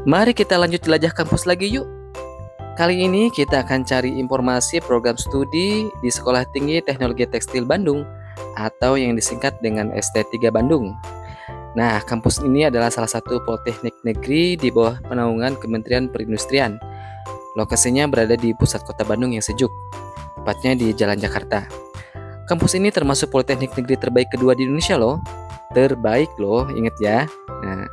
Mari kita lanjut jelajah kampus lagi yuk. Kali ini kita akan cari informasi program studi di Sekolah Tinggi Teknologi Tekstil Bandung atau yang disingkat dengan ST3 Bandung. Nah, kampus ini adalah salah satu politeknik negeri di bawah penaungan Kementerian Perindustrian. Lokasinya berada di pusat kota Bandung yang sejuk, tepatnya di Jalan Jakarta. Kampus ini termasuk politeknik negeri terbaik kedua di Indonesia loh. Terbaik loh, inget ya. Nah,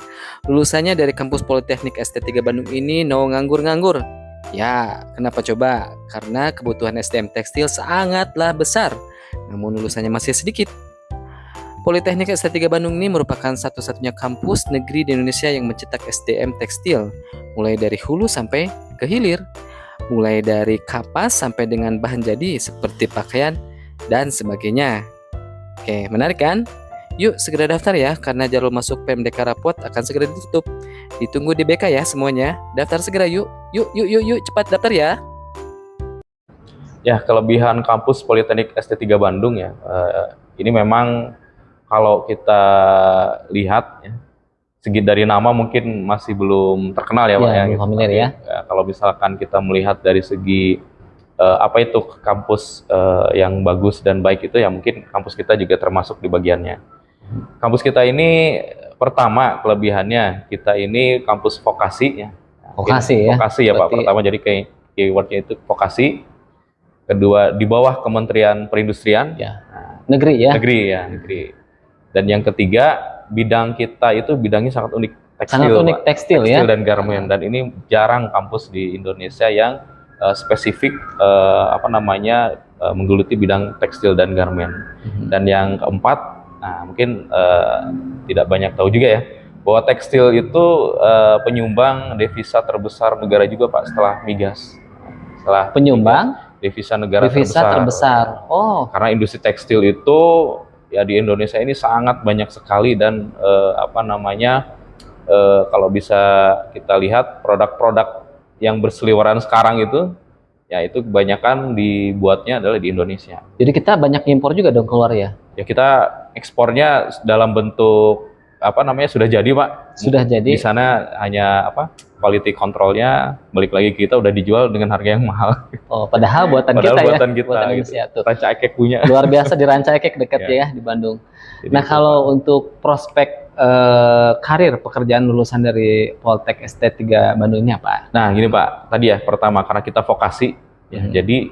lulusannya dari kampus Politeknik ST3 Bandung ini no nganggur-nganggur. Ya, kenapa coba? Karena kebutuhan SDM tekstil sangatlah besar, namun lulusannya masih sedikit. Politeknik ST3 Bandung ini merupakan satu-satunya kampus negeri di Indonesia yang mencetak SDM tekstil, mulai dari hulu sampai ke hilir, mulai dari kapas sampai dengan bahan jadi seperti pakaian dan sebagainya. Oke, menarik kan? Yuk segera daftar ya, karena jalur masuk PMDK Rapot akan segera ditutup. Ditunggu di BK ya semuanya. Daftar segera yuk. Yuk, cepat daftar ya. Ya, kelebihan kampus Politeknik ST3 Bandung ya, ini memang kalau kita lihat ya, segi dari nama mungkin masih belum terkenal ya Pak ya. Belum familiar ya. Kalau misalkan kita melihat dari segi apa itu kampus yang bagus dan baik itu ya, mungkin kampus kita juga termasuk di bagiannya. Kampus kita ini pertama kelebihannya, kita ini kampus vokasi ya. Vokasi ya Pak. Pertama jadi keywordnya itu vokasi. Kedua di bawah Kementerian Perindustrian. Ya. Negeri ya. Negeri. Dan yang ketiga bidang kita itu bidangnya sangat unik, tekstil ya. Tekstil dan garmen. Dan ini jarang kampus di Indonesia yang spesifik menggeluti bidang tekstil dan garmen. Dan yang keempat, nah mungkin tidak banyak tahu juga ya, bahwa tekstil itu penyumbang devisa terbesar negara juga Pak setelah migas. Penyumbang devisa negara terbesar. Oh. Karena industri tekstil itu ya di Indonesia ini sangat banyak sekali dan kalau bisa kita lihat produk-produk yang berseliweran sekarang itu ya itu kebanyakan dibuatnya adalah di Indonesia. Jadi kita banyak impor juga dong keluar ya? Ya kita ekspornya dalam bentuk sudah jadi Pak. Sudah jadi. Di sana hanya quality controlnya balik lagi kita udah dijual dengan harga yang mahal. Oh, padahal buatan kita buatan ya. Kita, buatan Indonesia gitu. Ranca Ekek punya. Luar biasa di Ranca Ekek dekat ya di Bandung. Jadi nah kalau untuk prospek karir pekerjaan lulusan dari Poltek ST3 Bandung ini apa? Nah gini Pak, tadi ya pertama karena kita vokasi, ya, jadi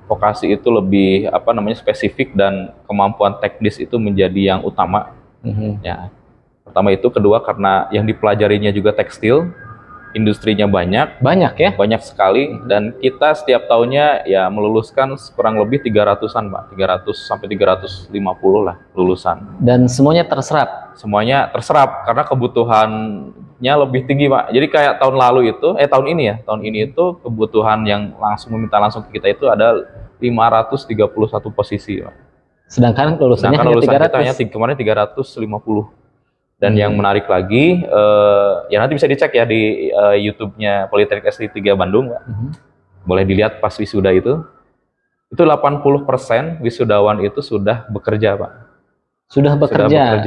vokasi itu lebih spesifik dan kemampuan teknis itu menjadi yang utama. Ya, pertama itu, kedua karena yang dipelajarinya juga tekstil, industrinya banyak ya, banyak sekali, dan kita setiap tahunnya ya meluluskan kurang lebih 300-an Pak, 300 sampai 350 lah lulusan. Dan semuanya terserap? Semuanya terserap karena kebutuhannya lebih tinggi Pak. Jadi kayak tahun lalu itu, tahun ini itu kebutuhan yang meminta langsung ke kita itu ada 531 posisi Pak. Sedangkan lulusan kita hanya kemarin 350. Dan yang menarik lagi, ya nanti bisa dicek ya di YouTube-nya Politeknik ST3 Bandung, Pak. Boleh dilihat pas wisuda itu 80% wisudawan itu sudah bekerja, Pak. Sudah bekerja.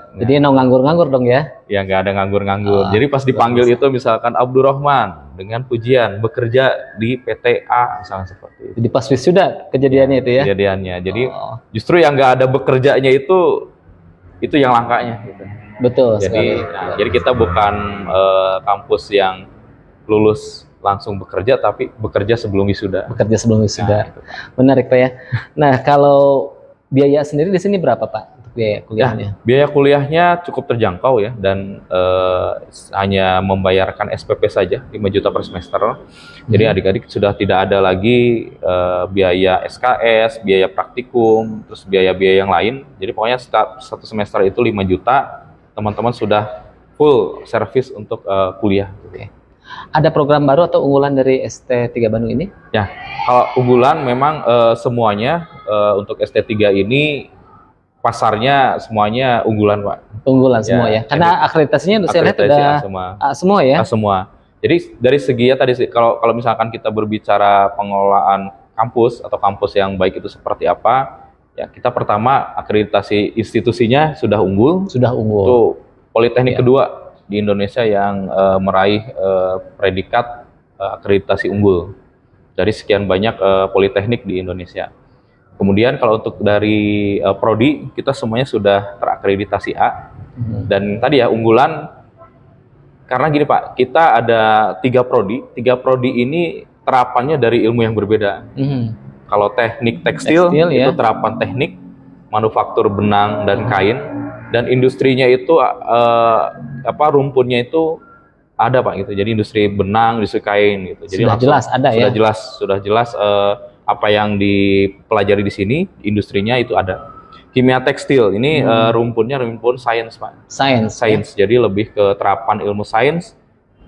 Jadi no nganggur-nganggur dong ya? Ya nggak ada nganggur-nganggur. Jadi pas dipanggil itu misalkan Abdurrahman dengan pujian bekerja di PTA misalnya seperti itu. Jadi pas wisuda kejadiannya itu ya? Kejadiannya. Jadi justru yang nggak ada bekerjanya itu yang langkanya gitu. Betul. Jadi kita bukan kampus yang lulus langsung bekerja, tapi bekerja sebelum wisuda. Nah, itu, menarik Pak ya. Nah kalau biaya sendiri di sini berapa Pak untuk biaya kuliahnya? Ya, biaya kuliahnya cukup terjangkau ya, dan hanya membayarkan SPP saja 5 juta per semester. Jadi adik-adik sudah tidak ada lagi biaya SKS, biaya praktikum, terus biaya-biaya yang lain. Jadi pokoknya satu semester itu 5 juta. Teman-teman sudah full service untuk kuliah. Oke. Ada program baru atau unggulan dari ST3 Bandung ini? Ya, kalau unggulan memang semuanya untuk ST3 ini pasarnya semuanya unggulan Pak. Unggulan semua ya. Karena akreditasinya saya lihat udah semua ya. Semua. Jadi dari segi ya tadi kalau misalkan kita berbicara pengelolaan kampus atau kampus yang baik itu seperti apa? Ya, kita pertama akreditasi institusinya sudah unggul. Sudah unggul. Itu Politeknik kedua di Indonesia yang meraih predikat akreditasi unggul dari sekian banyak politeknik di Indonesia. Kemudian kalau untuk dari prodi, kita semuanya sudah terakreditasi A. Dan tadi ya unggulan, karena gini Pak, kita ada 3 prodi. 3 prodi ini terapannya dari ilmu yang berbeda. Kalau teknik tekstil itu terapan teknik, manufaktur benang dan kain, dan industrinya itu rumpunnya itu ada Pak gitu. Jadi industri benang, industri kain gitu. Jadi sudah jelas ada ya. Sudah jelas apa yang dipelajari di sini, industrinya itu ada. Kimia tekstil ini rumpunnya rumpun sains Pak. Sains. Jadi lebih ke terapan ilmu sains,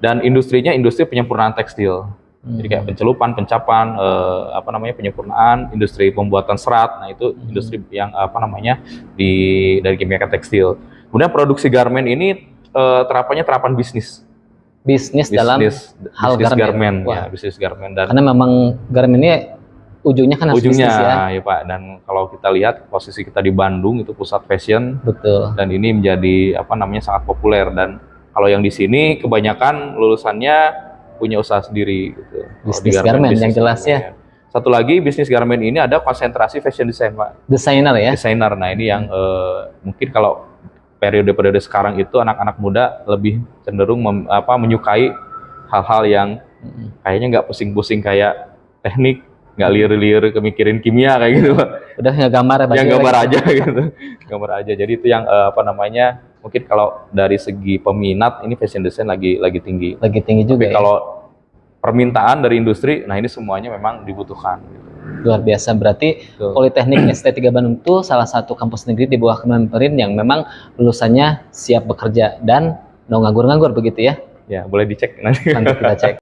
dan industrinya industri penyempurnaan tekstil. Jadi kayak pencelupan, pencapan, penyempurnaan, industri pembuatan serat. Nah itu industri yang dari kimia tekstil. Kemudian produksi garmen ini terapannya terapan bisnis. Dalam hal garmen. Ya, bisnis garmen. Dan karena memang garmen ini ujungnya kan harus bisnis ya. Ya Pak. Dan kalau kita lihat posisi kita di Bandung itu pusat fashion. Betul. Dan ini menjadi sangat populer. Dan kalau yang di sini kebanyakan lulusannya punya usaha sendiri gitu. Bisnis garmen yang jelas ya. Satu lagi bisnis garmen ini ada konsentrasi fashion design Pak. Desainer ya. Desainer. Nah ini yang mungkin kalau periode-periode sekarang itu anak-anak muda lebih cenderung menyukai hal-hal yang kayaknya nggak pusing-pusing kayak teknik, nggak liar-liar kemikirin kimia kayak gitu Pak. Udah gambar aja gitu. Gambar aja. Jadi itu yang mungkin kalau dari segi peminat ini fashion design lagi tinggi. Lagi tinggi juga. Tapi kalau permintaan dari industri, nah ini semuanya memang dibutuhkan. Luar biasa. Berarti Politeknik ST3 Bandung itu salah satu kampus negeri di bawah Kemenperin yang memang lulusannya siap bekerja dan no nganggur-nganggur begitu ya. Ya, boleh dicek nanti. Nanti kita cek.